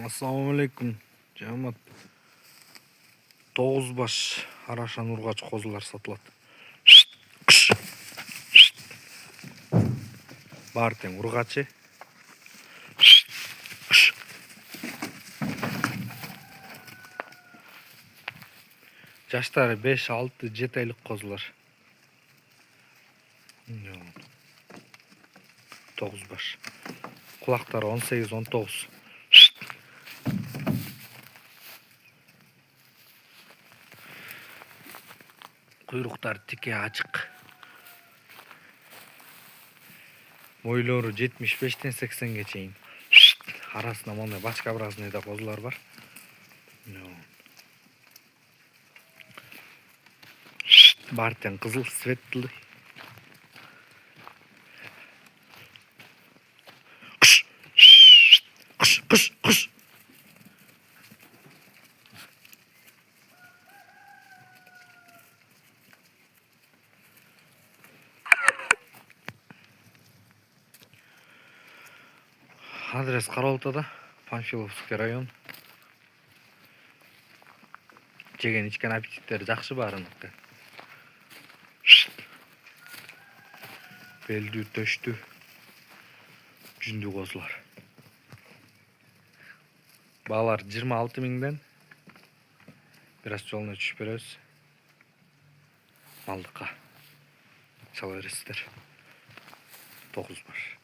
Assalamu alaikum. Жамат. 9 baş Araşan urgaç kozular satılат. Бар тең ургачы. Жаштары 5, 6, 7 айлык козулар. 9 baş. Kulakları 18, 19. Kuyrukları tike açık. Boyları 75'ten 80'ge чейин. Arasında monday başka bir da kozular var. Бар тең кызыл, светлый. Кыш. Адрес Караолтада, Панфиловский район. Жеген ичкен аппетиттери жакшы баарыныкы. Белдүү, төштүү, жүндүү козулар. Баалар 26 миңден. Бираз жолуна түшүп беребиз. Малдыкка чала бересиздер. 9 baş.